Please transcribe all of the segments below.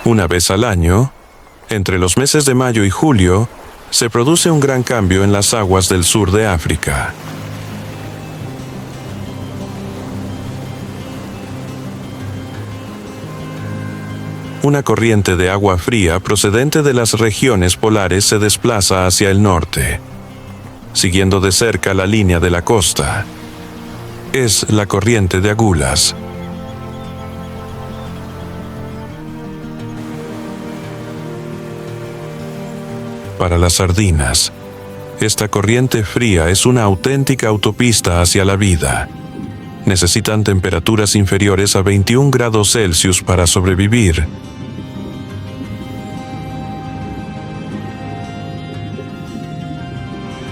Una vez al año, entre los meses de mayo y julio, se produce un gran cambio en las aguas del sur de África. Una corriente de agua fría procedente de las regiones polares se desplaza hacia el norte, siguiendo de cerca la línea de la costa. Es la corriente de Agulhas. Para las sardinas, esta corriente fría es una auténtica autopista hacia la vida. Necesitan temperaturas inferiores a 21 grados Celsius para sobrevivir.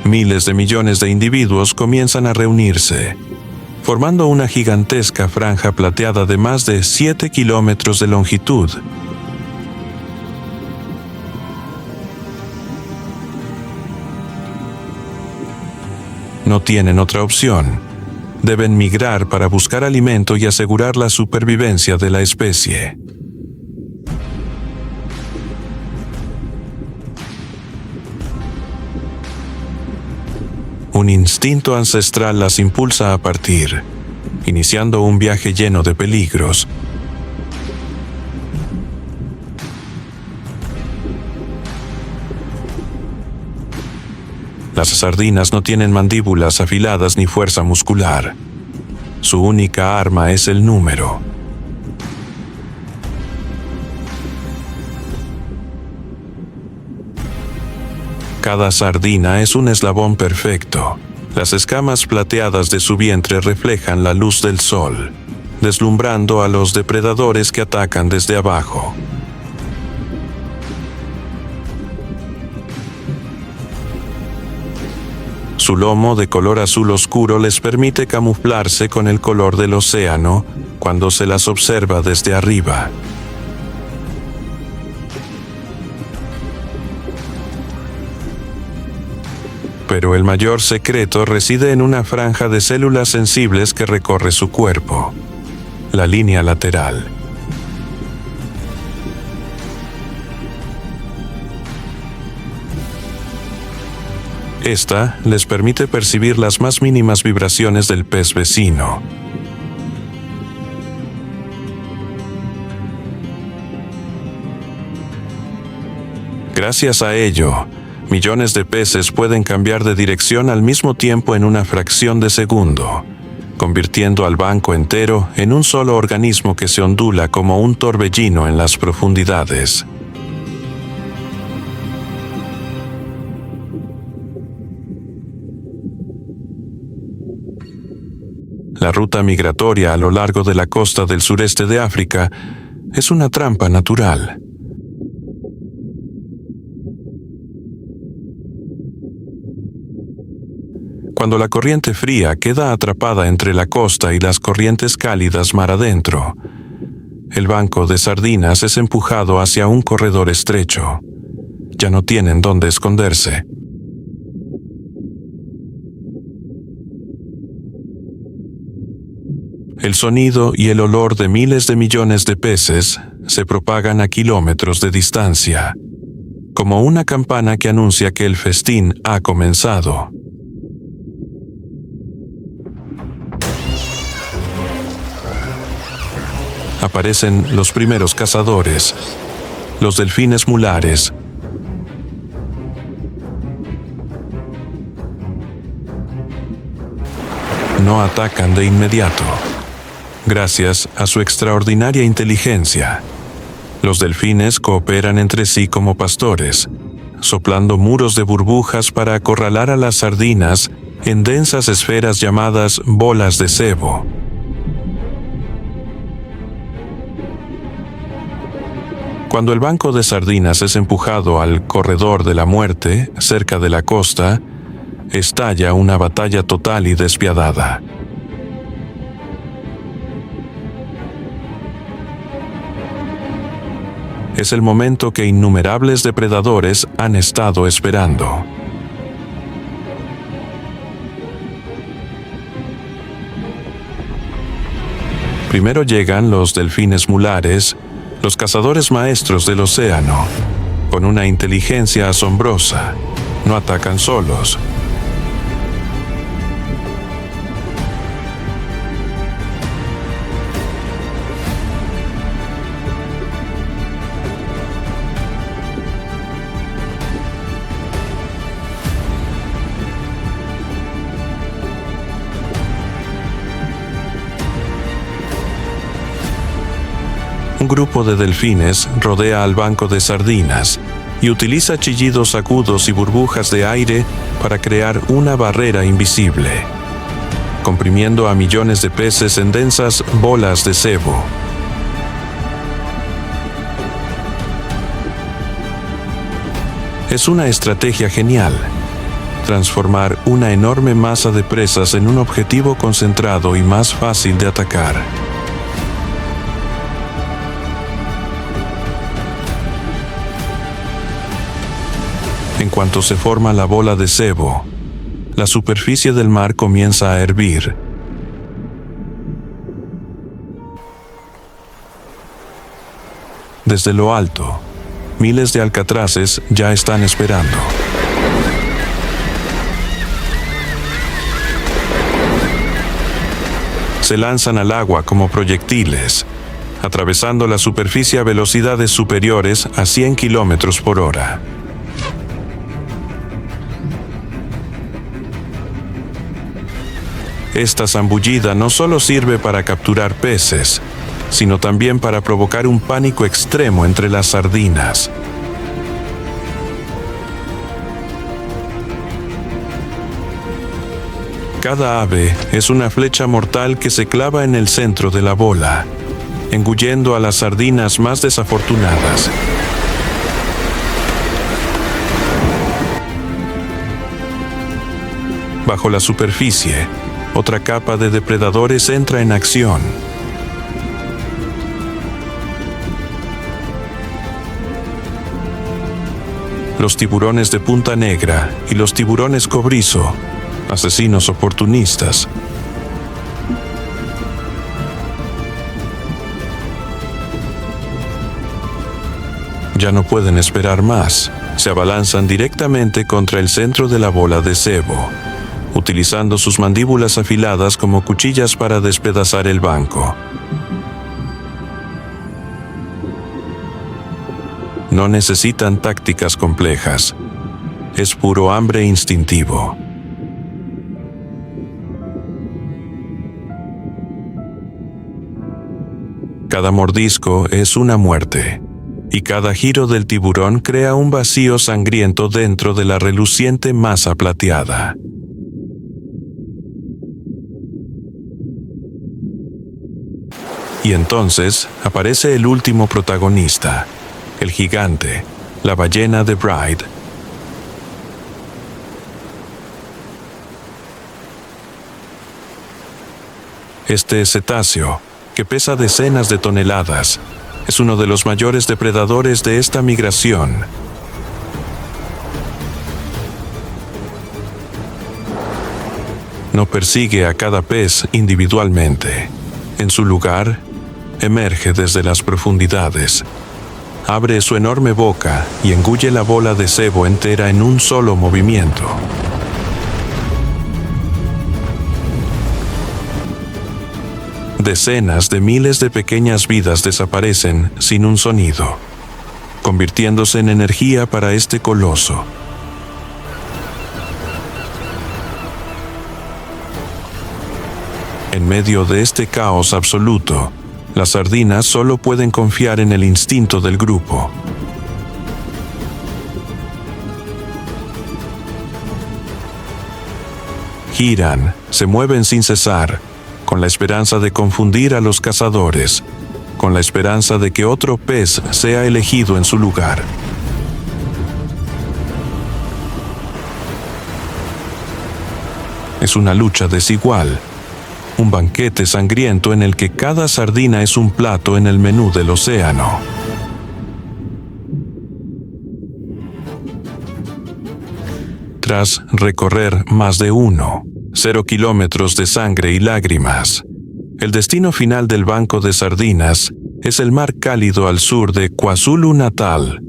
Miles de millones de individuos comienzan a reunirse, formando una gigantesca franja plateada de más de 7 kilómetros de longitud. No tienen otra opción. Deben migrar para buscar alimento y asegurar la supervivencia de la especie. Un instinto ancestral las impulsa a partir, iniciando un viaje lleno de peligros. Las sardinas no tienen mandíbulas afiladas ni fuerza muscular. Su única arma es el número. Cada sardina es un eslabón perfecto. Las escamas plateadas de su vientre reflejan la luz del sol, deslumbrando a los depredadores que atacan desde abajo. Su lomo de color azul oscuro les permite camuflarse con el color del océano cuando se las observa desde arriba. Pero el mayor secreto reside en una franja de células sensibles que recorre su cuerpo, la línea lateral. Esta les permite percibir las más mínimas vibraciones del pez vecino. Gracias a ello, millones de peces pueden cambiar de dirección al mismo tiempo en una fracción de segundo, convirtiendo al banco entero en un solo organismo que se ondula como un torbellino en las profundidades. La ruta migratoria a lo largo de la costa del sureste de África es una trampa natural. Cuando la corriente fría queda atrapada entre la costa y las corrientes cálidas mar adentro, el banco de sardinas es empujado hacia un corredor estrecho. Ya no tienen dónde esconderse. El sonido y el olor de miles de millones de peces se propagan a kilómetros de distancia, como una campana que anuncia que el festín ha comenzado. Aparecen los primeros cazadores, los delfines mulares. No atacan de inmediato. Gracias a su extraordinaria inteligencia, los delfines cooperan entre sí como pastores, soplando muros de burbujas para acorralar a las sardinas en densas esferas llamadas bolas de cebo. Cuando el banco de sardinas es empujado al corredor de la muerte, cerca de la costa, estalla una batalla total y despiadada. Es el momento que innumerables depredadores han estado esperando. Primero llegan los delfines mulares, Los cazadores maestros del océano, con una inteligencia asombrosa, no atacan solos. Un grupo de delfines rodea al banco de sardinas y utiliza chillidos agudos y burbujas de aire para crear una barrera invisible, comprimiendo a millones de peces en densas bolas de sebo. Es una estrategia genial, transformar una enorme masa de presas en un objetivo concentrado y más fácil de atacar. En cuanto se forma la bola de sebo, la superficie del mar comienza a hervir. Desde lo alto, miles de alcatraces ya están esperando. Se lanzan al agua como proyectiles, atravesando la superficie a velocidades superiores a 100 kilómetros por hora. Esta zambullida no solo sirve para capturar peces, sino también para provocar un pánico extremo entre las sardinas. Cada ave es una flecha mortal que se clava en el centro de la bola, engullendo a las sardinas más desafortunadas. Bajo la superficie, otra capa de depredadores entra en acción. Los tiburones de punta negra y los tiburones cobrizo, asesinos oportunistas. Ya no pueden esperar más. Se abalanzan directamente contra el centro de la bola de sebo, utilizando sus mandíbulas afiladas como cuchillas para despedazar el banco. No necesitan tácticas complejas. Es puro hambre instintivo. Cada mordisco es una muerte, y cada giro del tiburón crea un vacío sangriento dentro de la reluciente masa plateada. Y entonces aparece el último protagonista, el gigante, la ballena de Bride. Este cetáceo, que pesa decenas de toneladas, es uno de los mayores depredadores de esta migración. No persigue a cada pez individualmente. En su lugar, emerge desde las profundidades, abre su enorme boca y engulle la bola de sebo entera en un solo movimiento. Decenas de miles de pequeñas vidas desaparecen sin un sonido, convirtiéndose en energía para este coloso. En medio de este caos absoluto, las sardinas solo pueden confiar en el instinto del grupo. Giran, se mueven sin cesar, con la esperanza de confundir a los cazadores, con la esperanza de que otro pez sea elegido en su lugar. Es una lucha desigual, un banquete sangriento en el que cada sardina es un plato en el menú del océano. Tras recorrer más de 0 kilómetros de sangre y lágrimas, el destino final del banco de sardinas es el mar cálido al sur de KwaZulu-Natal.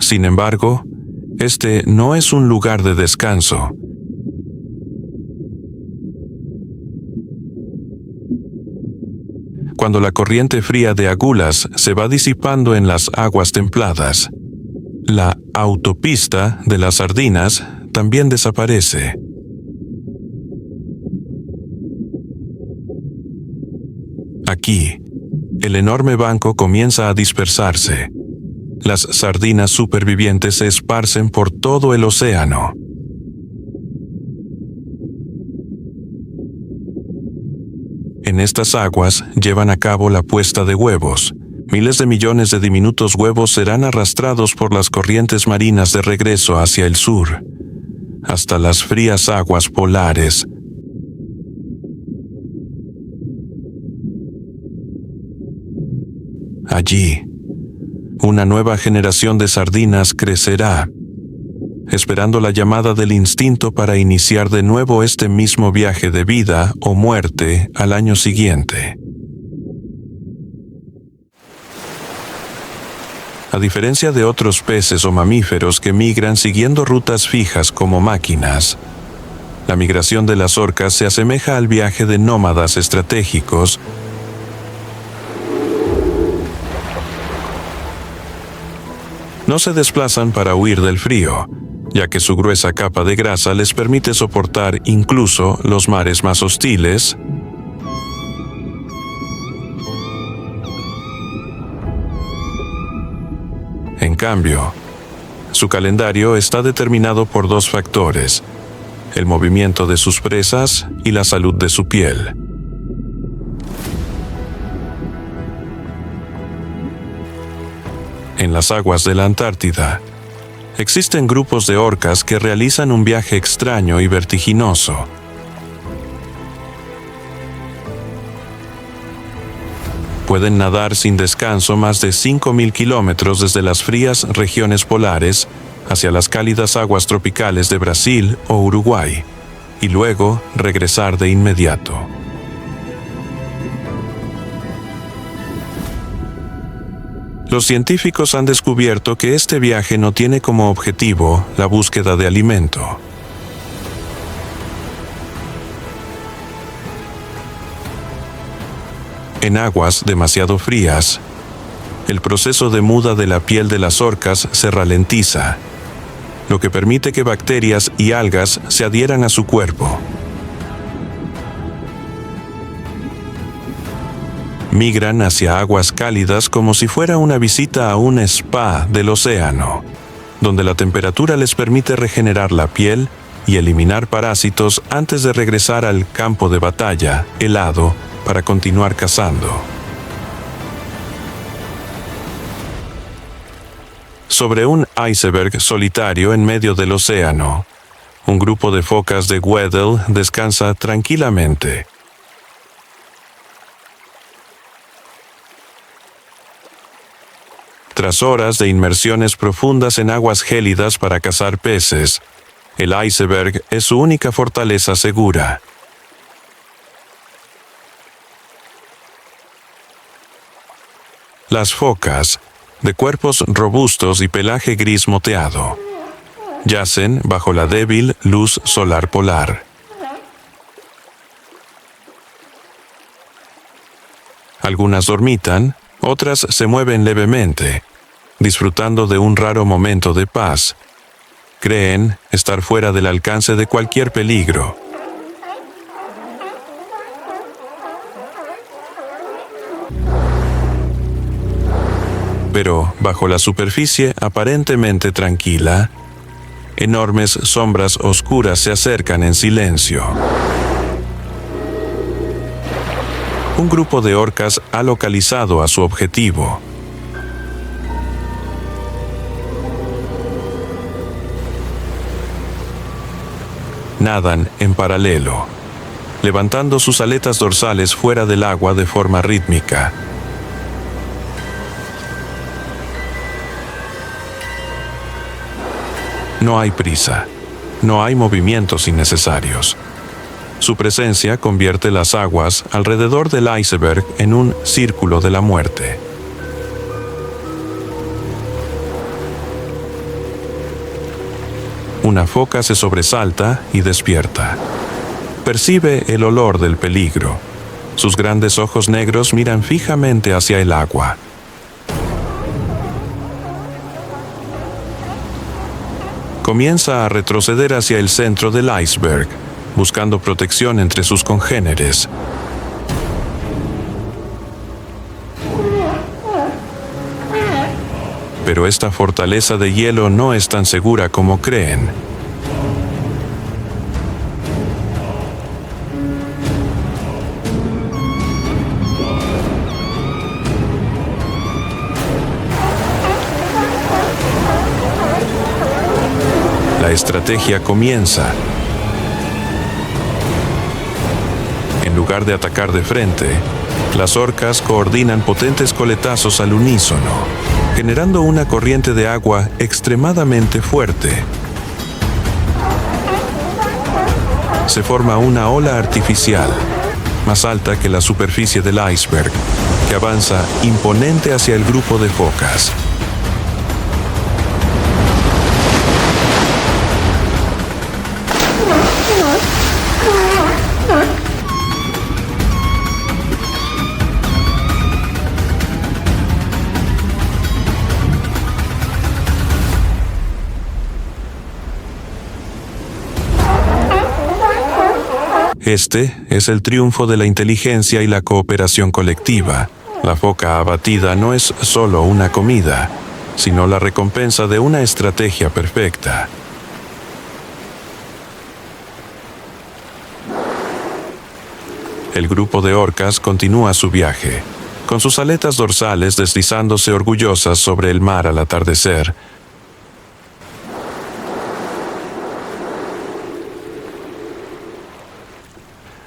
Sin embargo, este no es un lugar de descanso. Cuando la corriente fría de Agulhas se va disipando en las aguas templadas, la autopista de las sardinas también desaparece. Aquí, el enorme banco comienza a dispersarse. Las sardinas supervivientes se esparcen por todo el océano. En estas aguas llevan a cabo la puesta de huevos. Miles de millones de diminutos huevos serán arrastrados por las corrientes marinas de regreso hacia el sur, hasta las frías aguas polares. Allí, una nueva generación de sardinas crecerá, esperando la llamada del instinto para iniciar de nuevo este mismo viaje de vida o muerte al año siguiente. A diferencia de otros peces o mamíferos que migran siguiendo rutas fijas como máquinas, la migración de las orcas se asemeja al viaje de nómadas estratégicos. No se desplazan para huir del frío, ya que su gruesa capa de grasa les permite soportar incluso los mares más hostiles. En cambio, su calendario está determinado por dos factores: el movimiento de sus presas y la salud de su piel. En las aguas de la Antártida, existen grupos de orcas que realizan un viaje extraño y vertiginoso. Pueden nadar sin descanso más de 5.000 kilómetros desde las frías regiones polares hacia las cálidas aguas tropicales de Brasil o Uruguay, y luego regresar de inmediato. Los científicos han descubierto que este viaje no tiene como objetivo la búsqueda de alimento. En aguas demasiado frías, el proceso de muda de la piel de las orcas se ralentiza, lo que permite que bacterias y algas se adhieran a su cuerpo. Migran hacia aguas cálidas como si fuera una visita a un spa del océano, donde la temperatura les permite regenerar la piel y eliminar parásitos antes de regresar al campo de batalla helado para continuar cazando. Sobre un iceberg solitario en medio del océano, un grupo de focas de Weddell descansa tranquilamente. Tras horas de inmersiones profundas en aguas gélidas para cazar peces, el iceberg es su única fortaleza segura. Las focas, de cuerpos robustos y pelaje gris moteado, yacen bajo la débil luz solar polar. Algunas dormitan, otras se mueven levemente, disfrutando de un raro momento de paz. Creen estar fuera del alcance de cualquier peligro. Pero bajo la superficie aparentemente tranquila, enormes sombras oscuras se acercan en silencio. Un grupo de orcas ha localizado a su objetivo. Nadan en paralelo, levantando sus aletas dorsales fuera del agua de forma rítmica. No hay prisa, no hay movimientos innecesarios. Su presencia convierte las aguas alrededor del iceberg en un círculo de la muerte. Una foca se sobresalta y despierta. Percibe el olor del peligro. Sus grandes ojos negros miran fijamente hacia el agua. Comienza a retroceder hacia el centro del iceberg, buscando protección entre sus congéneres. Pero esta fortaleza de hielo no es tan segura como creen. La estrategia comienza. En lugar de atacar de frente, las orcas coordinan potentes coletazos al unísono, generando una corriente de agua extremadamente fuerte. Se forma una ola artificial, más alta que la superficie del iceberg, que avanza imponente hacia el grupo de focas. Este es el triunfo de la inteligencia y la cooperación colectiva. La foca abatida no es solo una comida, sino la recompensa de una estrategia perfecta. El grupo de orcas continúa su viaje, con sus aletas dorsales deslizándose orgullosas sobre el mar al atardecer.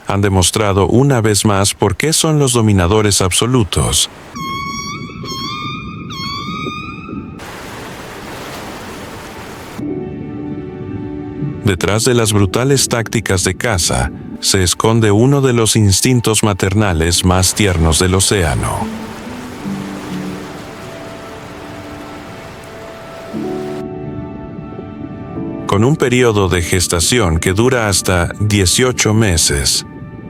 Han demostrado una vez más por qué son los dominadores absolutos. Detrás de las brutales tácticas de caza, se esconde uno de los instintos maternales más tiernos del océano. Con un periodo de gestación que dura hasta 18 meses,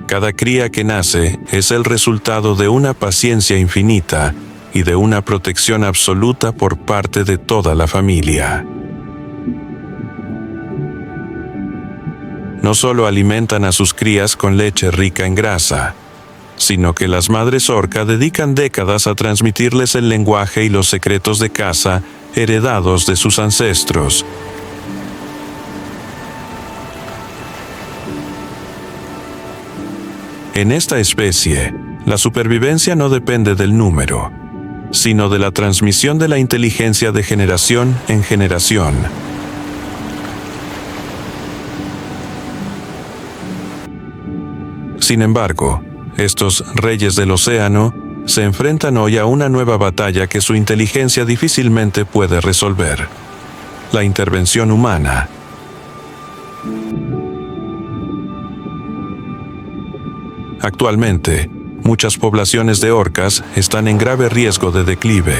cada cría que nace es el resultado de una paciencia infinita y de una protección absoluta por parte de toda la familia. No solo alimentan a sus crías con leche rica en grasa, sino que las madres orca dedican décadas a transmitirles el lenguaje y los secretos de caza heredados de sus ancestros. En esta especie, la supervivencia no depende del número, sino de la transmisión de la inteligencia de generación en generación. Sin embargo, estos reyes del océano se enfrentan hoy a una nueva batalla que su inteligencia difícilmente puede resolver: la intervención humana. Actualmente, muchas poblaciones de orcas están en grave riesgo de declive.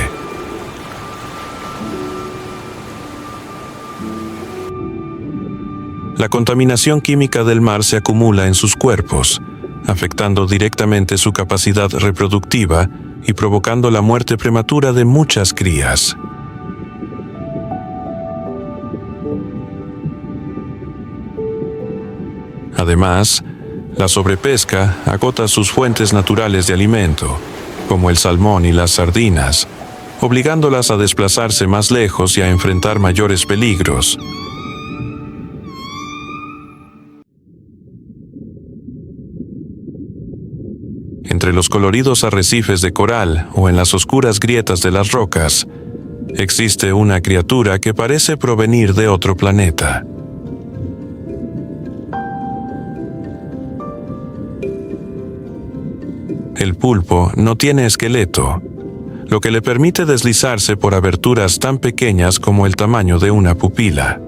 La contaminación química del mar se acumula en sus cuerpos, afectando directamente su capacidad reproductiva y provocando la muerte prematura de muchas crías. Además, la sobrepesca agota sus fuentes naturales de alimento, como el salmón y las sardinas, obligándolas a desplazarse más lejos y a enfrentar mayores peligros. Entre los coloridos arrecifes de coral o en las oscuras grietas de las rocas, existe una criatura que parece provenir de otro planeta. El pulpo no tiene esqueleto, lo que le permite deslizarse por aberturas tan pequeñas como el tamaño de una pupila.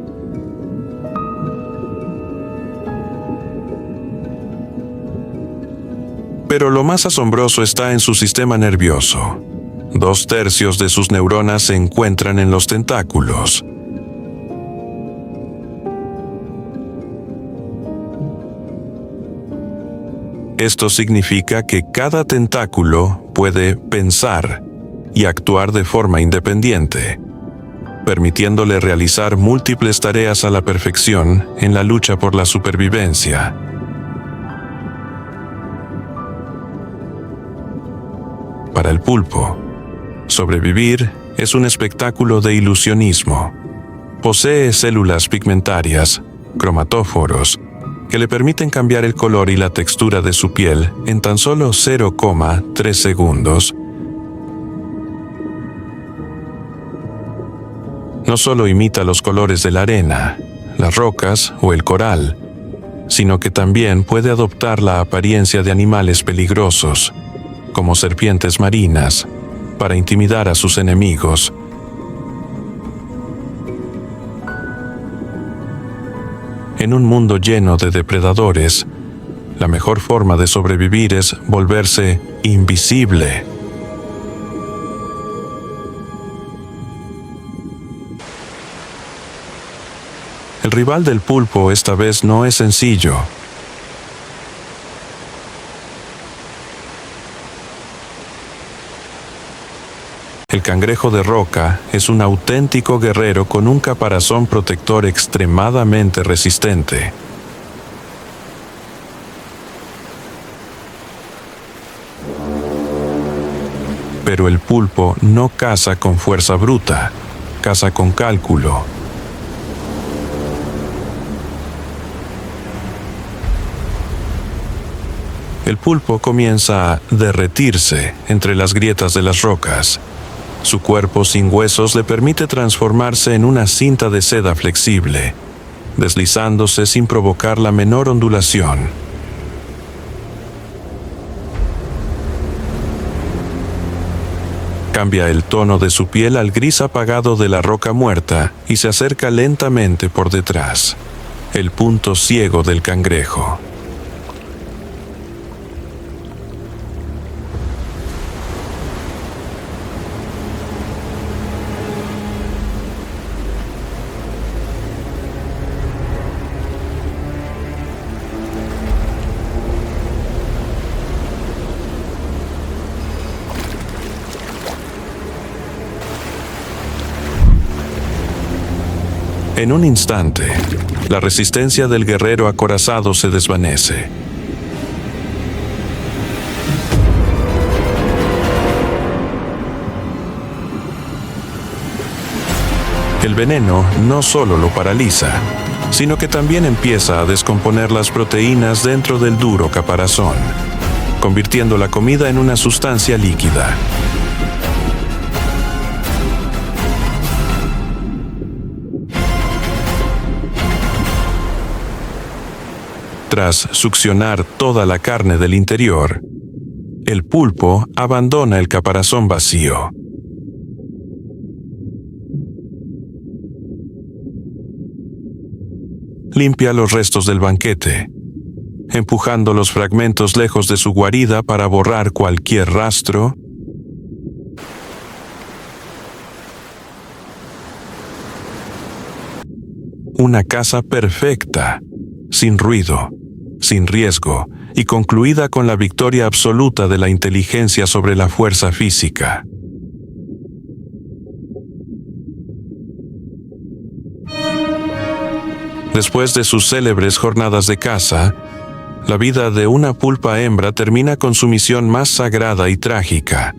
Pero lo más asombroso está en su sistema nervioso. 2/3 de sus neuronas se encuentran en los tentáculos. Esto significa que cada tentáculo puede pensar y actuar de forma independiente, permitiéndole realizar múltiples tareas a la perfección en la lucha por la supervivencia. Para el pulpo, sobrevivir es un espectáculo de ilusionismo. Posee células pigmentarias, cromatóforos, que le permiten cambiar el color y la textura de su piel en tan solo 0,3 segundos. No solo imita los colores de la arena, las rocas o el coral, sino que también puede adoptar la apariencia de animales peligrosos, como serpientes marinas, para intimidar a sus enemigos. En un mundo lleno de depredadores, la mejor forma de sobrevivir es volverse invisible. El rival del pulpo esta vez no es sencillo. El cangrejo de roca es un auténtico guerrero con un caparazón protector extremadamente resistente. Pero el pulpo no caza con fuerza bruta, caza con cálculo. El pulpo comienza a derretirse entre las grietas de las rocas. Su cuerpo sin huesos le permite transformarse en una cinta de seda flexible, deslizándose sin provocar la menor ondulación. Cambia el tono de su piel al gris apagado de la roca muerta y se acerca lentamente por detrás, el punto ciego del cangrejo. En un instante, la resistencia del guerrero acorazado se desvanece. El veneno no solo lo paraliza, sino que también empieza a descomponer las proteínas dentro del duro caparazón, convirtiendo la comida en una sustancia líquida. Tras succionar toda la carne del interior, el pulpo abandona el caparazón vacío. Limpia los restos del banquete, empujando los fragmentos lejos de su guarida para borrar cualquier rastro. Una caza perfecta, sin ruido, sin riesgo, y concluida con la victoria absoluta de la inteligencia sobre la fuerza física. Después de sus célebres jornadas de caza, la vida de una pulpa hembra termina con su misión más sagrada y trágica,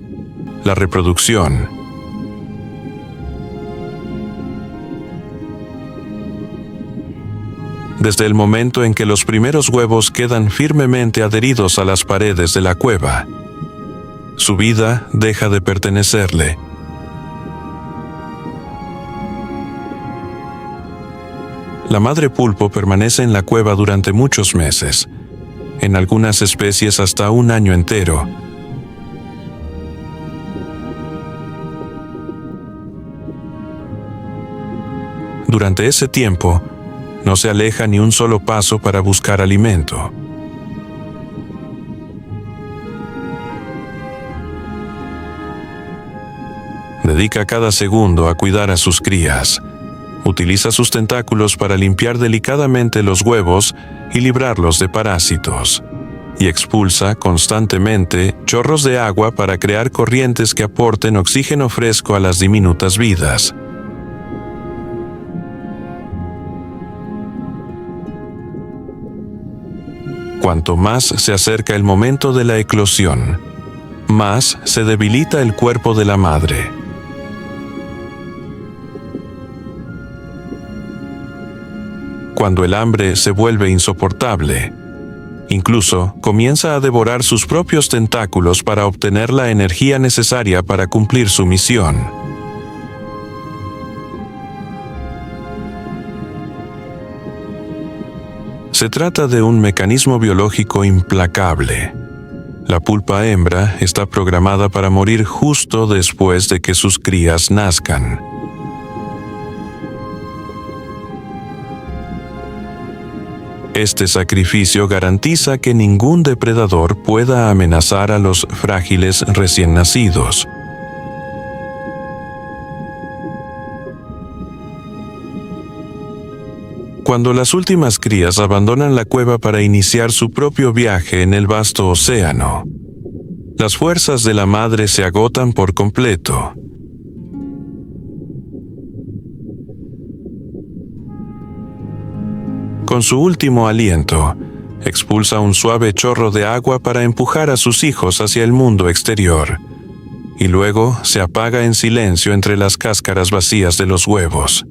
la reproducción. Desde el momento en que los primeros huevos quedan firmemente adheridos a las paredes de la cueva, su vida deja de pertenecerle. La madre pulpo permanece en la cueva durante muchos meses, en algunas especies hasta un año entero. Durante ese tiempo, no se aleja ni un solo paso para buscar alimento. Dedica cada segundo a cuidar a sus crías. Utiliza sus tentáculos para limpiar delicadamente los huevos y librarlos de parásitos. Y expulsa constantemente chorros de agua para crear corrientes que aporten oxígeno fresco a las diminutas vidas. Cuanto más se acerca el momento de la eclosión, más se debilita el cuerpo de la madre. Cuando el hambre se vuelve insoportable, incluso comienza a devorar sus propios tentáculos para obtener la energía necesaria para cumplir su misión. Se trata de un mecanismo biológico implacable. La pulpa hembra está programada para morir justo después de que sus crías nazcan. Este sacrificio garantiza que ningún depredador pueda amenazar a los frágiles recién nacidos. Cuando las últimas crías abandonan la cueva para iniciar su propio viaje en el vasto océano, las fuerzas de la madre se agotan por completo. Con su último aliento, expulsa un suave chorro de agua para empujar a sus hijos hacia el mundo exterior, y luego se apaga en silencio entre las cáscaras vacías de los huevos.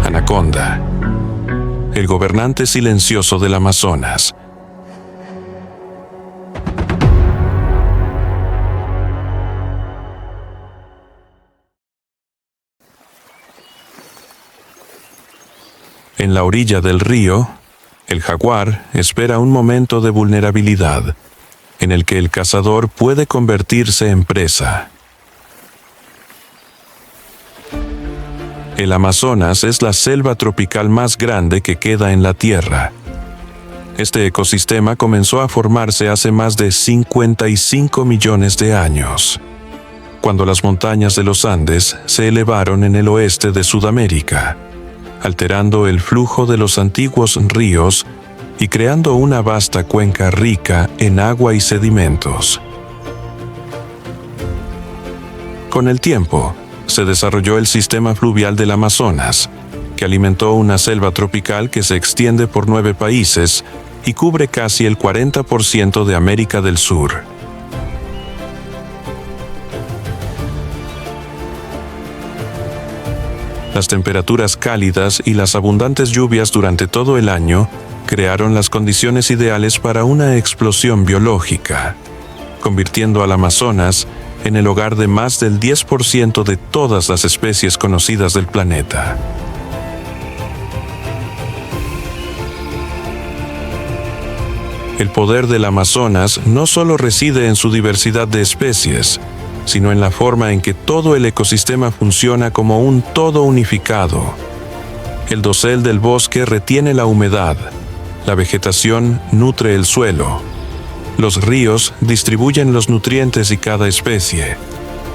Anaconda, el gobernante silencioso del Amazonas. En la orilla del río, el jaguar espera un momento de vulnerabilidad, en el que el cazador puede convertirse en presa. El Amazonas es la selva tropical más grande que queda en la Tierra. Este ecosistema comenzó a formarse hace más de 55 millones de años, cuando las montañas de los Andes se elevaron en el oeste de Sudamérica, alterando el flujo de los antiguos ríos y creando una vasta cuenca rica en agua y sedimentos. Con el tiempo, se desarrolló el sistema fluvial del Amazonas, que alimentó una selva tropical que se extiende por 9 países y cubre casi el 40% de América del Sur. Las temperaturas cálidas y las abundantes lluvias durante todo el año crearon las condiciones ideales para una explosión biológica, convirtiendo al Amazonas en el hogar de más del 10% de todas las especies conocidas del planeta. El poder del Amazonas no solo reside en su diversidad de especies, sino en la forma en que todo el ecosistema funciona como un todo unificado. El dosel del bosque retiene la humedad, la vegetación nutre el suelo, los ríos distribuyen los nutrientes y cada especie,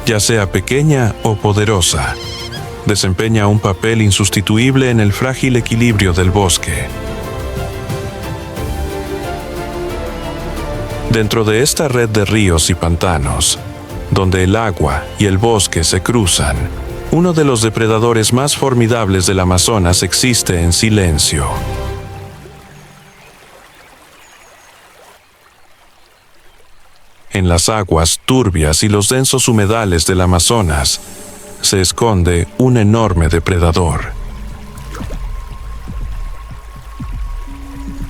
ya sea pequeña o poderosa, desempeña un papel insustituible en el frágil equilibrio del bosque. Dentro de esta red de ríos y pantanos, donde el agua y el bosque se cruzan, uno de los depredadores más formidables del Amazonas existe en silencio. En las aguas turbias y los densos humedales del Amazonas, se esconde un enorme depredador.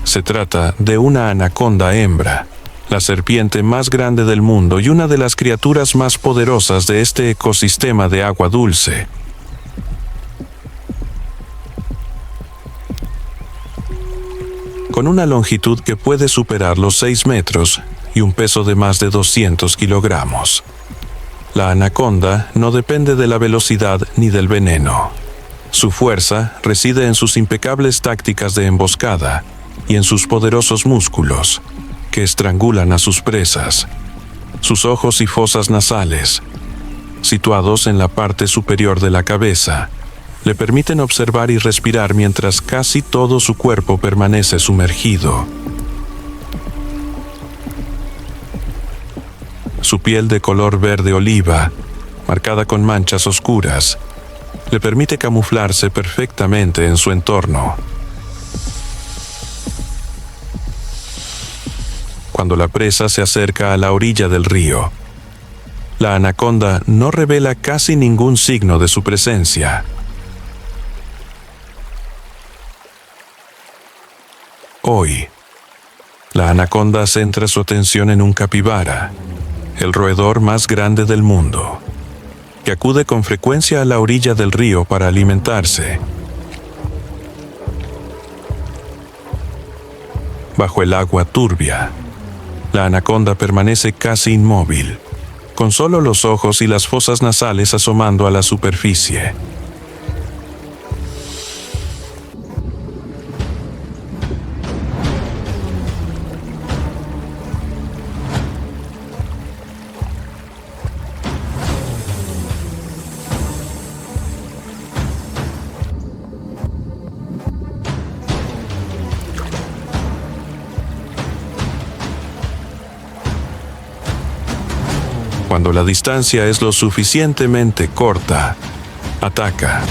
Se trata de una anaconda hembra, la serpiente más grande del mundo y una de las criaturas más poderosas de este ecosistema de agua dulce. Con una longitud que puede superar los 6 metros y un peso de más de 200 kilogramos. La anaconda no depende de la velocidad ni del veneno. Su fuerza reside en sus impecables tácticas de emboscada y en sus poderosos músculos, que estrangulan a sus presas. Sus ojos y fosas nasales, situados en la parte superior de la cabeza, le permiten observar y respirar mientras casi todo su cuerpo permanece sumergido. Su piel de color verde oliva, marcada con manchas oscuras, le permite camuflarse perfectamente en su entorno. Cuando la presa se acerca a la orilla del río, la anaconda no revela casi ningún signo de su presencia. Hoy, la anaconda centra su atención en un capibara, el roedor más grande del mundo, que acude con frecuencia a la orilla del río para alimentarse. Bajo el agua turbia, la anaconda permanece casi inmóvil, con solo los ojos y las fosas nasales asomando a la superficie. Cuando la distancia es lo suficientemente corta, ataca.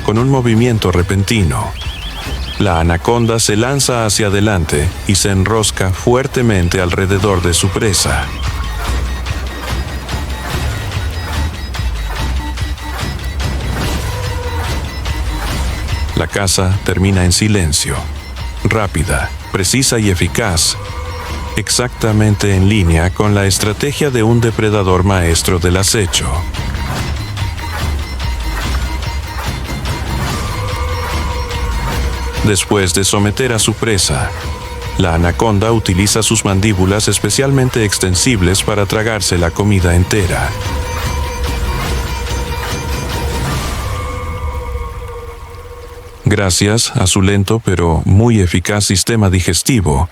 Con un movimiento repentino, la anaconda se lanza hacia adelante y se enrosca fuertemente alrededor de su presa. La caza termina en silencio, rápida, precisa y eficaz, exactamente en línea con la estrategia de un depredador maestro del acecho. Después de someter a su presa, la anaconda utiliza sus mandíbulas especialmente extensibles para tragarse la comida entera. Gracias a su lento pero muy eficaz sistema digestivo,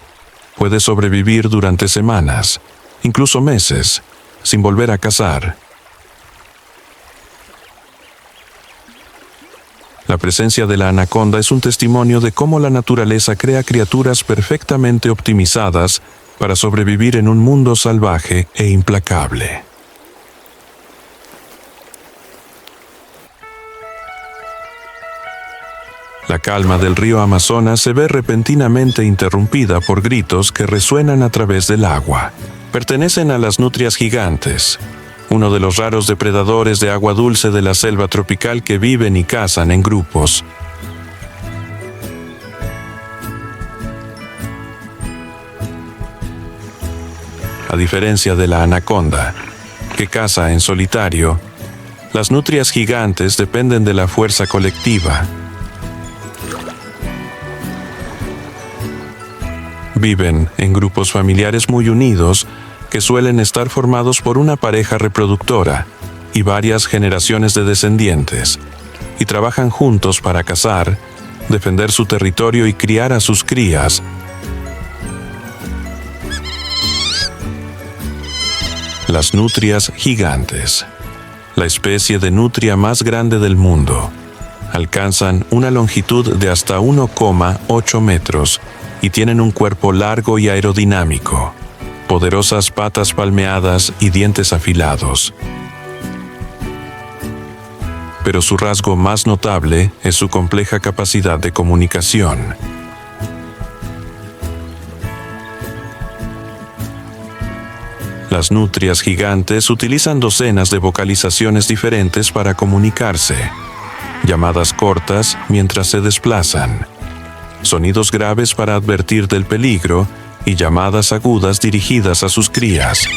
puede sobrevivir durante semanas, incluso meses, sin volver a cazar. La presencia de la anaconda es un testimonio de cómo la naturaleza crea criaturas perfectamente optimizadas para sobrevivir en un mundo salvaje e implacable. La calma del río Amazonas se ve repentinamente interrumpida por gritos que resuenan a través del agua. Pertenecen a las nutrias gigantes, uno de los raros depredadores de agua dulce de la selva tropical que viven y cazan en grupos. A diferencia de la anaconda, que caza en solitario, las nutrias gigantes dependen de la fuerza colectiva. Viven en grupos familiares muy unidos que suelen estar formados por una pareja reproductora y varias generaciones de descendientes, y trabajan juntos para cazar, defender su territorio y criar a sus crías. Las nutrias gigantes, la especie de nutria más grande del mundo, alcanzan una longitud de hasta 1,8 metros y tienen un cuerpo largo y aerodinámico. poderosas patas palmeadas y dientes afilados. Pero su rasgo más notable es su compleja capacidad de comunicación. Las nutrias gigantes utilizan docenas de vocalizaciones diferentes para comunicarse, llamadas cortas mientras se desplazan, sonidos graves para advertir del peligro y llamadas agudas dirigidas a sus crías.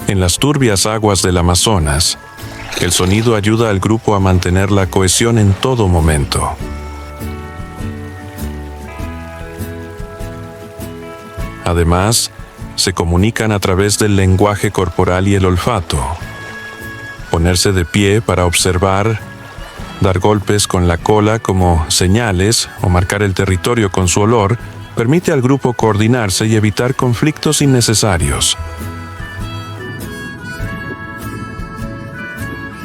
En las turbias aguas del Amazonas, el sonido ayuda al grupo a mantener la cohesión en todo momento. Además, se comunican a través del lenguaje corporal y el olfato. Ponerse de pie para observar, dar golpes con la cola como señales o marcar el territorio con su olor permite al grupo coordinarse y evitar conflictos innecesarios.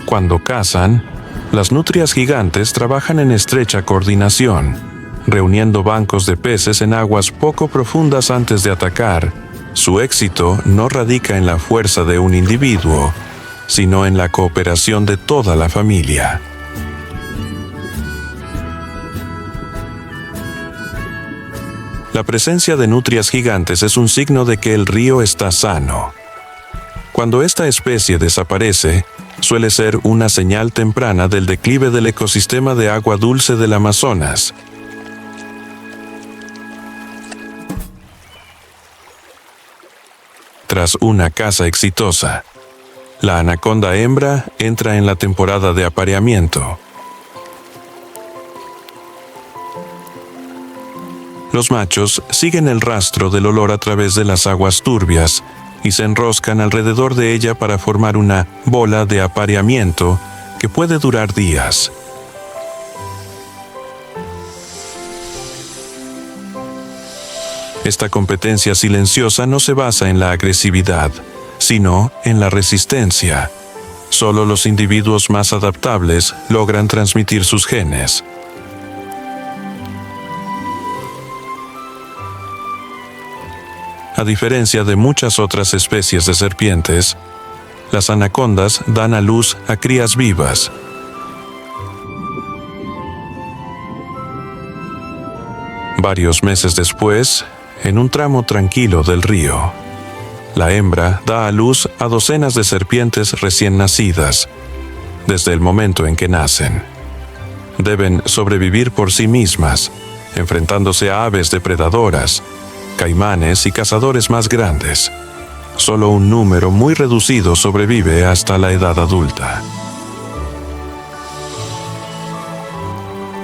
Cuando cazan, las nutrias gigantes trabajan en estrecha coordinación, reuniendo bancos de peces en aguas poco profundas antes de atacar. Su éxito no radica en la fuerza de un individuo, sino en la cooperación de toda la familia. La presencia de nutrias gigantes es un signo de que el río está sano. Cuando esta especie desaparece, suele ser una señal temprana del declive del ecosistema de agua dulce del Amazonas. Tras una caza exitosa, la anaconda hembra entra en la temporada de apareamiento. Los machos siguen el rastro del olor a través de las aguas turbias y se enroscan alrededor de ella para formar una bola de apareamiento que puede durar días. Esta competencia silenciosa no se basa en la agresividad, sino en la resistencia. Solo los individuos más adaptables logran transmitir sus genes. A diferencia de muchas otras especies de serpientes, las anacondas dan a luz a crías vivas. Varios meses después, en un tramo tranquilo del río, la hembra da a luz a docenas de serpientes recién nacidas, desde el momento en que nacen. Deben sobrevivir por sí mismas, enfrentándose a aves depredadoras, caimanes y cazadores más grandes. Solo un número muy reducido sobrevive hasta la edad adulta.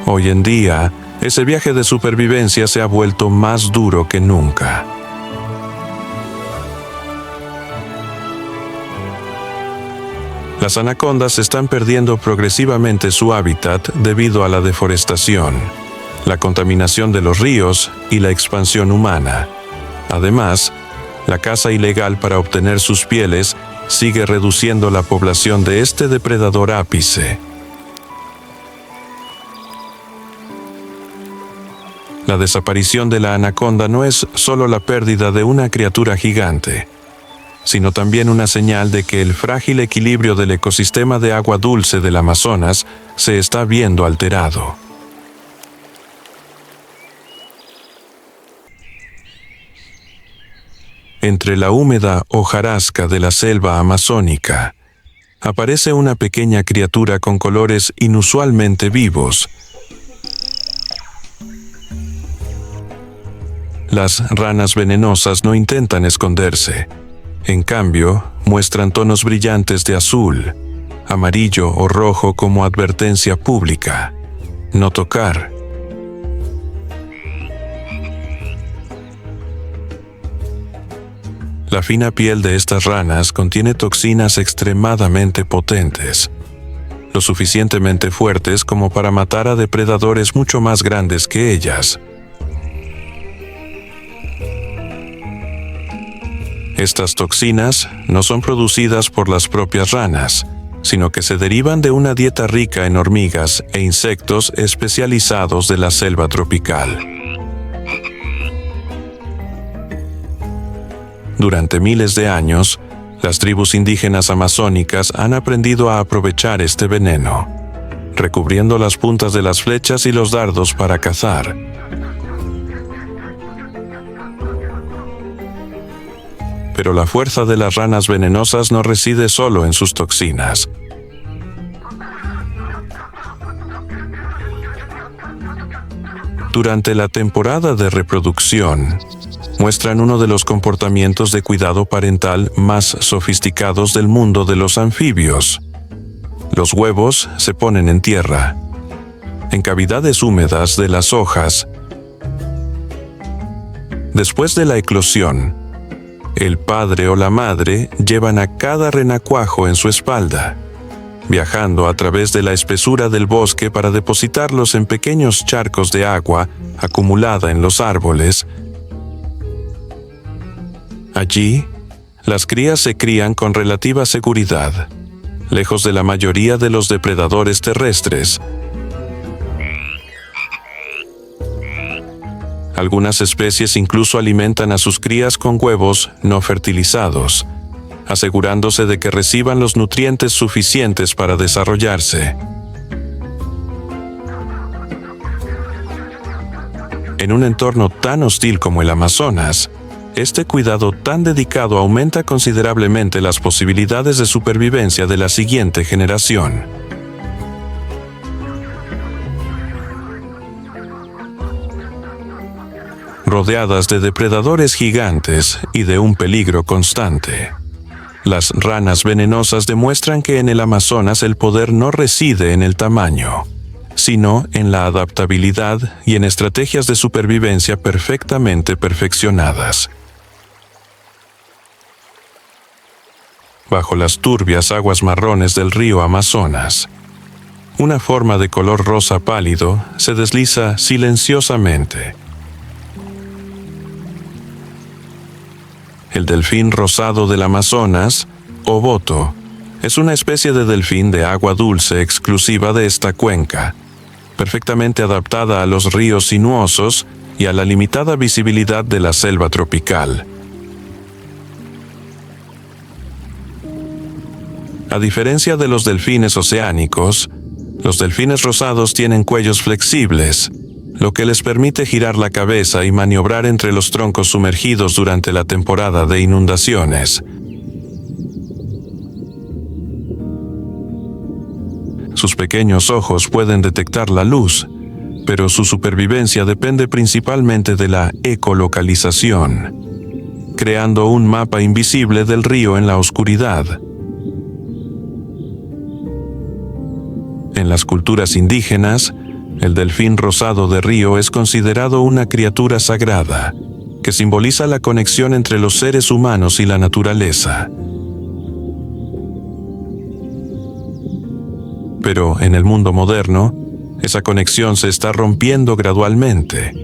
Hoy en día, ese viaje de supervivencia se ha vuelto más duro que nunca. Las anacondas están perdiendo progresivamente su hábitat debido a la deforestación, la contaminación de los ríos y la expansión humana. Además, la caza ilegal para obtener sus pieles sigue reduciendo la población de este depredador ápice. La desaparición de la anaconda no es solo la pérdida de una criatura gigante, sino también una señal de que el frágil equilibrio del ecosistema de agua dulce del Amazonas se está viendo alterado. Entre la húmeda hojarasca de la selva amazónica, aparece una pequeña criatura con colores inusualmente vivos. Las ranas venenosas no intentan esconderse. En cambio, muestran tonos brillantes de azul, amarillo o rojo como advertencia pública. No tocar. La fina piel de estas ranas contiene toxinas extremadamente potentes, lo suficientemente fuertes como para matar a depredadores mucho más grandes que ellas. Estas toxinas no son producidas por las propias ranas, sino que se derivan de una dieta rica en hormigas e insectos especializados de la selva tropical. Durante miles de años, las tribus indígenas amazónicas han aprendido a aprovechar este veneno, recubriendo las puntas de las flechas y los dardos para cazar. Pero la fuerza de las ranas venenosas no reside solo en sus toxinas. Durante la temporada de reproducción, muestran uno de los comportamientos de cuidado parental más sofisticados del mundo de los anfibios. Los huevos se ponen en tierra, en cavidades húmedas de las hojas. Después de la eclosión, el padre o la madre llevan a cada renacuajo en su espalda, viajando a través de la espesura del bosque para depositarlos en pequeños charcos de agua acumulada en los árboles. Allí, las crías se crían con relativa seguridad, lejos de la mayoría de los depredadores terrestres. Algunas especies incluso alimentan a sus crías con huevos no fertilizados, asegurándose de que reciban los nutrientes suficientes para desarrollarse. En un entorno tan hostil como el Amazonas, este cuidado tan dedicado aumenta considerablemente las posibilidades de supervivencia de la siguiente generación. Rodeadas de depredadores gigantes y de un peligro constante, las ranas venenosas demuestran que en el Amazonas el poder no reside en el tamaño, sino en la adaptabilidad y en estrategias de supervivencia perfectamente perfeccionadas. Bajo las turbias aguas marrones del río Amazonas, una forma de color rosa pálido se desliza silenciosamente. El delfín rosado del Amazonas, oboto, es una especie de delfín de agua dulce exclusiva de esta cuenca, perfectamente adaptada a los ríos sinuosos y a la limitada visibilidad de la selva tropical. A diferencia de los delfines oceánicos, los delfines rosados tienen cuellos flexibles, lo que les permite girar la cabeza y maniobrar entre los troncos sumergidos durante la temporada de inundaciones. Sus pequeños ojos pueden detectar la luz, pero su supervivencia depende principalmente de la ecolocalización, creando un mapa invisible del río en la oscuridad. En las culturas indígenas, el delfín rosado de río es considerado una criatura sagrada, que simboliza la conexión entre los seres humanos y la naturaleza. Pero en el mundo moderno, esa conexión se está rompiendo gradualmente.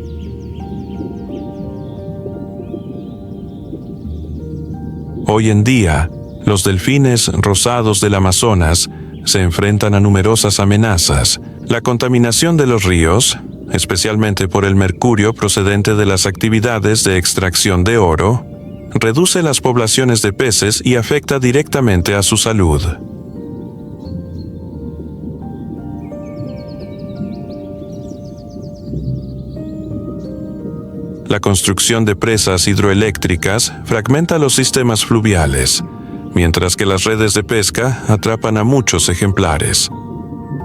Hoy en día, los delfines rosados del Amazonas se enfrentan a numerosas amenazas. La contaminación de los ríos, especialmente por el mercurio procedente de las actividades de extracción de oro, reduce las poblaciones de peces y afecta directamente a su salud. La construcción de presas hidroeléctricas fragmenta los sistemas fluviales, mientras que las redes de pesca atrapan a muchos ejemplares,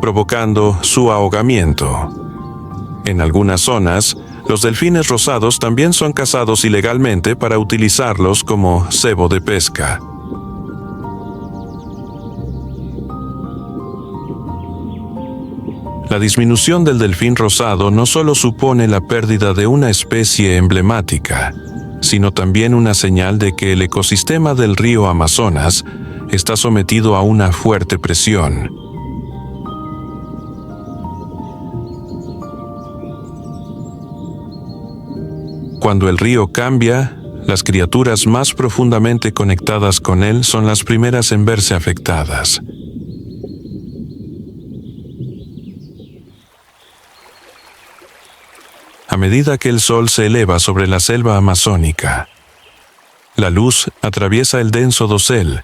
provocando su ahogamiento. En algunas zonas, los delfines rosados también son cazados ilegalmente para utilizarlos como cebo de pesca. La disminución del delfín rosado no solo supone la pérdida de una especie emblemática, sino también una señal de que el ecosistema del río Amazonas está sometido a una fuerte presión. Cuando el río cambia, las criaturas más profundamente conectadas con él son las primeras en verse afectadas. A medida que el sol se eleva sobre la selva amazónica, La luz atraviesa el denso dosel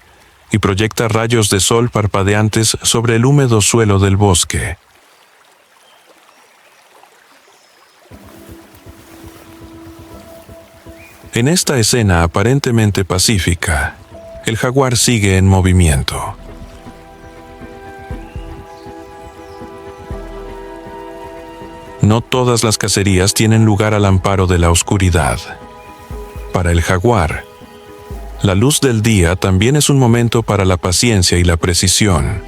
y proyecta rayos de sol parpadeantes sobre el húmedo suelo del bosque. En esta escena aparentemente pacífica, el jaguar sigue en movimiento. No todas las cacerías tienen lugar al amparo de la oscuridad. Para el jaguar, la luz del día también es un momento para la paciencia y la precisión.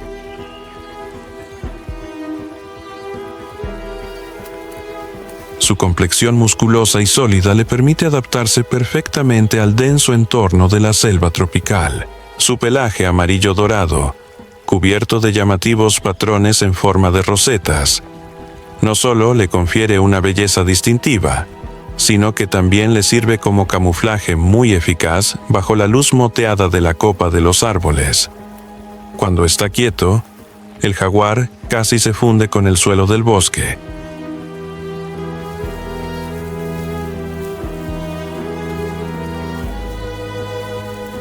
Su complexión musculosa y sólida le permite adaptarse perfectamente al denso entorno de la selva tropical. Su pelaje amarillo dorado, cubierto de llamativos patrones en forma de rosetas, no solo le confiere una belleza distintiva, sino que también le sirve como camuflaje muy eficaz bajo la luz moteada de la copa de los árboles. Cuando está quieto, el jaguar casi se funde con el suelo del bosque.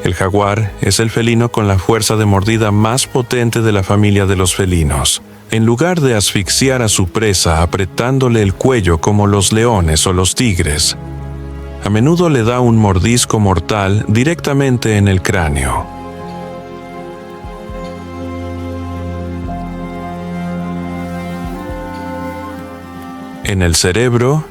El jaguar es el felino con la fuerza de mordida más potente de la familia de los felinos. En lugar de asfixiar a su presa apretándole el cuello como los leones o los tigres, a menudo le da un mordisco mortal directamente en el cráneo. En el cerebro,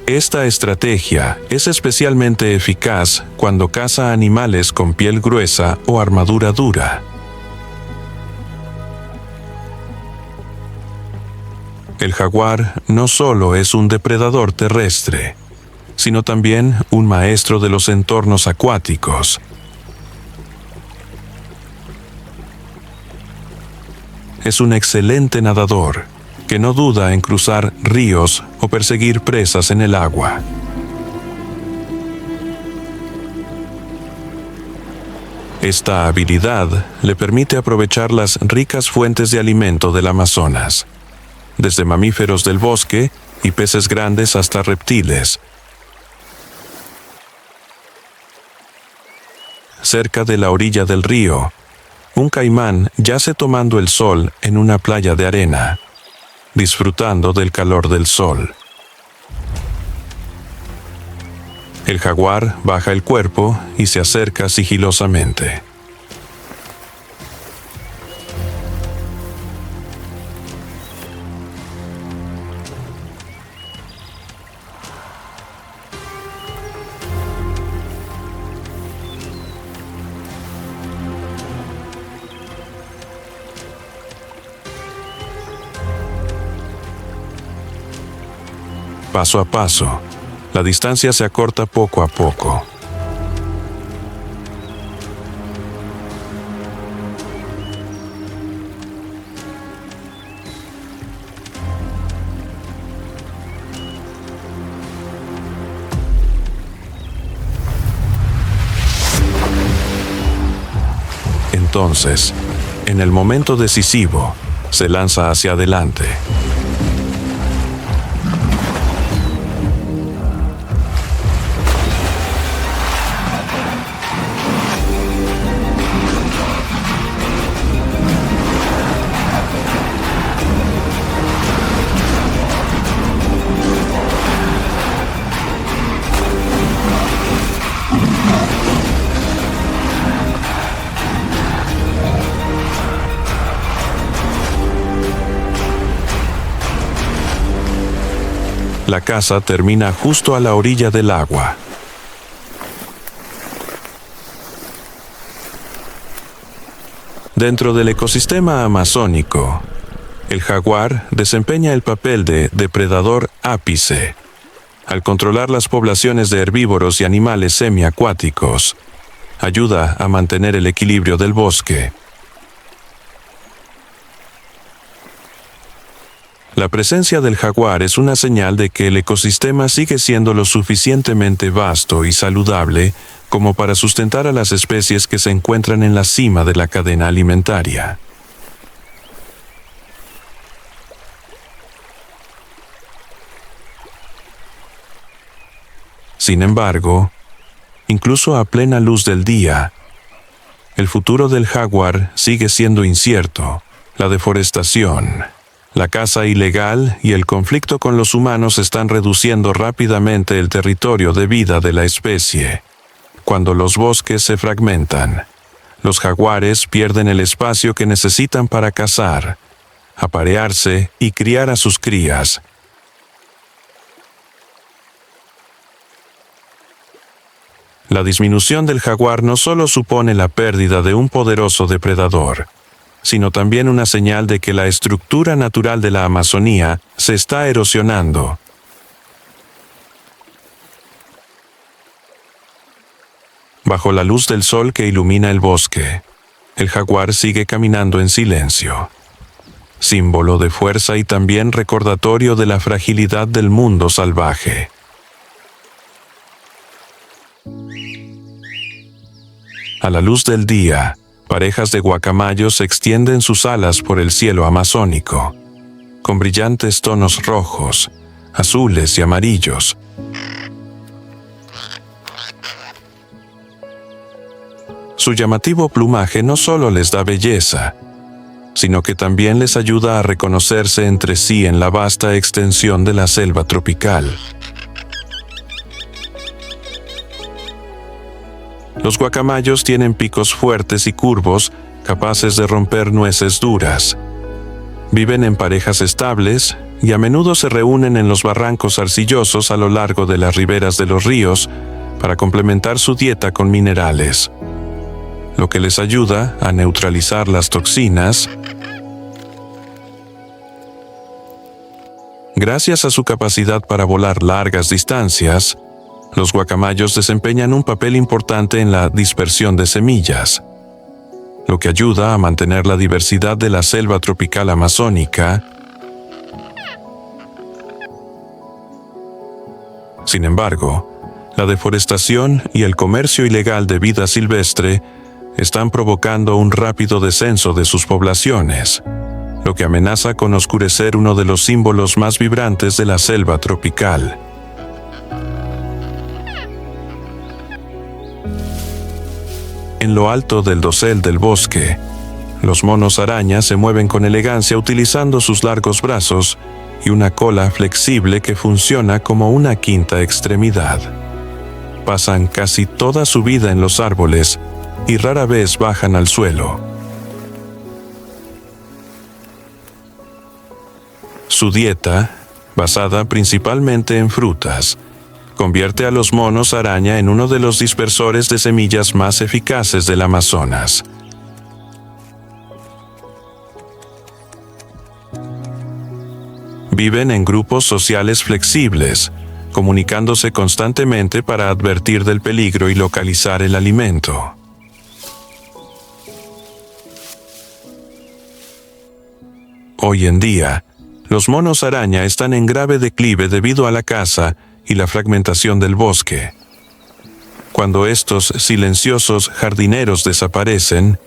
esta estrategia es especialmente eficaz cuando caza animales con piel gruesa o armadura dura. El jaguar no solo es un depredador terrestre, sino también un maestro de los entornos acuáticos. Es un excelente nadador que no duda en cruzar ríos o perseguir presas en el agua. Esta habilidad le permite aprovechar las ricas fuentes de alimento del Amazonas, desde mamíferos del bosque y peces grandes hasta reptiles. Cerca de la orilla del río, un caimán yace tomando el sol en una playa de arena, disfrutando del calor del sol. El jaguar baja el cuerpo y se acerca sigilosamente. Paso a paso, la distancia se acorta poco a poco. Entonces, en el momento decisivo, se lanza hacia adelante. La caza termina justo a la orilla del agua. Dentro del ecosistema amazónico, el jaguar desempeña el papel de depredador ápice, al controlar las poblaciones de herbívoros y animales semiacuáticos. Ayuda a mantener el equilibrio del bosque. La presencia del jaguar es una señal de que el ecosistema sigue siendo lo suficientemente vasto y saludable como para sustentar a las especies que se encuentran en la cima de la cadena alimentaria. Sin embargo, incluso a plena luz del día. El futuro del jaguar sigue siendo incierto. La deforestación, la caza ilegal y el conflicto con los humanos están reduciendo rápidamente el territorio de vida de la especie. Cuando los bosques se fragmentan, los jaguares pierden el espacio que necesitan para cazar, aparearse y criar a sus crías. La disminución del jaguar no solo supone la pérdida de un poderoso depredador, sino también una señal de que la estructura natural de la Amazonía se está erosionando. Bajo la luz del sol que ilumina el bosque, el jaguar sigue caminando en silencio, símbolo de fuerza y también recordatorio de la fragilidad del mundo salvaje. A la luz del día, parejas de guacamayos extienden sus alas por el cielo amazónico, con brillantes tonos rojos, azules y amarillos. Su llamativo plumaje no solo les da belleza, sino que también les ayuda a reconocerse entre sí en la vasta extensión de la selva tropical. Los guacamayos tienen picos fuertes y curvos, capaces de romper nueces duras. Viven en parejas estables y a menudo se reúnen en los barrancos arcillosos a lo largo de las riberas de los ríos para complementar su dieta con minerales, lo que les ayuda a neutralizar las toxinas. Gracias a su capacidad para volar largas distancias, los guacamayos desempeñan un papel importante en la dispersión de semillas, lo que ayuda a mantener la diversidad de la selva tropical amazónica. Sin embargo, la deforestación y el comercio ilegal de vida silvestre están provocando un rápido descenso de sus poblaciones, lo que amenaza con oscurecer uno de los símbolos más vibrantes de la selva tropical. En lo alto del dosel del bosque, los monos araña se mueven con elegancia utilizando sus largos brazos y una cola flexible que funciona como una quinta extremidad. Pasan casi toda su vida en los árboles y rara vez bajan al suelo. Su dieta, basada principalmente en frutas, convierte a los monos araña en uno de los dispersores de semillas más eficaces del Amazonas. Viven en grupos sociales flexibles, comunicándose constantemente para advertir del peligro y localizar el alimento. Hoy en día, los monos araña están en grave declive debido a la caza y la fragmentación del bosque. Cuando estos silenciosos jardineros desaparecen,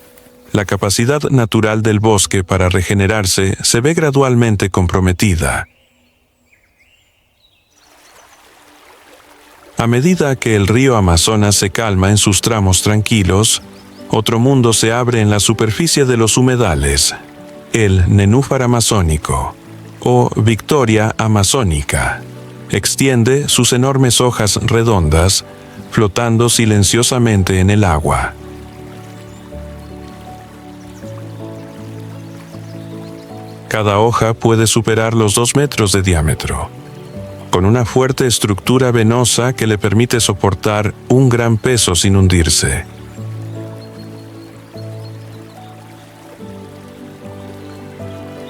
la capacidad natural del bosque para regenerarse se ve gradualmente comprometida. A medida que el río Amazonas se calma en sus tramos tranquilos, otro mundo se abre en la superficie de los humedales, el nenúfar amazónico, o Victoria amazónica. Extiende sus enormes hojas redondas, flotando silenciosamente en el agua. Cada hoja puede superar los 2 metros de diámetro, con una fuerte estructura venosa que le permite soportar un gran peso sin hundirse.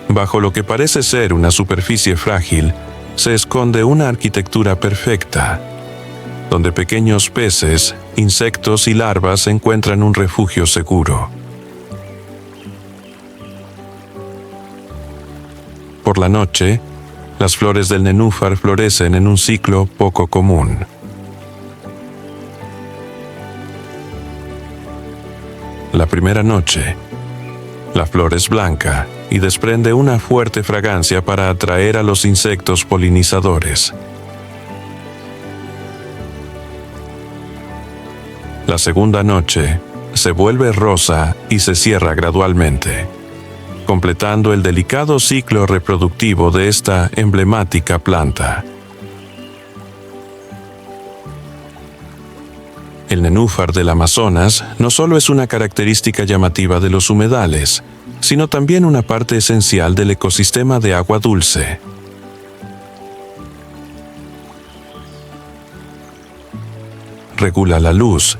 Bajo lo que parece ser una superficie frágil, se esconde una arquitectura perfecta, donde pequeños peces, insectos y larvas encuentran un refugio seguro. Por la noche, las flores del nenúfar florecen en un ciclo poco común. La primera noche, la flor es blanca y desprende una fuerte fragancia para atraer a los insectos polinizadores. La segunda noche se vuelve rosa y se cierra gradualmente, completando el delicado ciclo reproductivo de esta emblemática planta. El nenúfar del Amazonas no solo es una característica llamativa de los humedales, sino también una parte esencial del ecosistema de agua dulce. Regula la luz,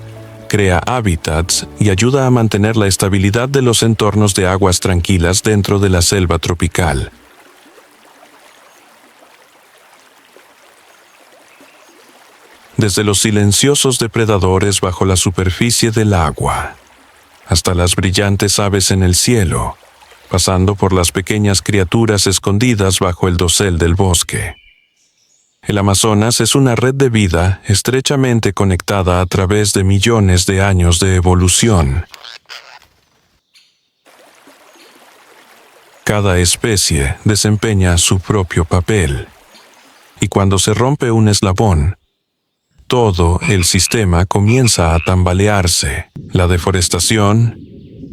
crea hábitats y ayuda a mantener la estabilidad de los entornos de aguas tranquilas dentro de la selva tropical. Desde los silenciosos depredadores bajo la superficie del agua, hasta las brillantes aves en el cielo, pasando por las pequeñas criaturas escondidas bajo el dosel del bosque. El Amazonas es una red de vida estrechamente conectada a través de millones de años de evolución. Cada especie desempeña su propio papel, y cuando se rompe un eslabón, todo el sistema comienza a tambalearse. La deforestación,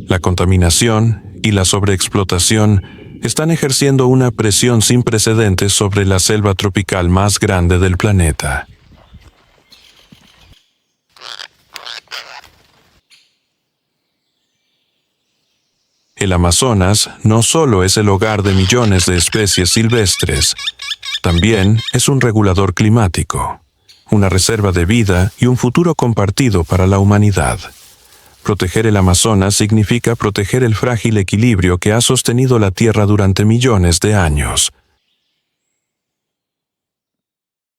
la contaminación y la sobreexplotación están ejerciendo una presión sin precedentes sobre la selva tropical más grande del planeta. El Amazonas no solo es el hogar de millones de especies silvestres, también es un regulador climático, una reserva de vida y un futuro compartido para la humanidad. Proteger el Amazonas significa proteger el frágil equilibrio que ha sostenido la Tierra durante millones de años.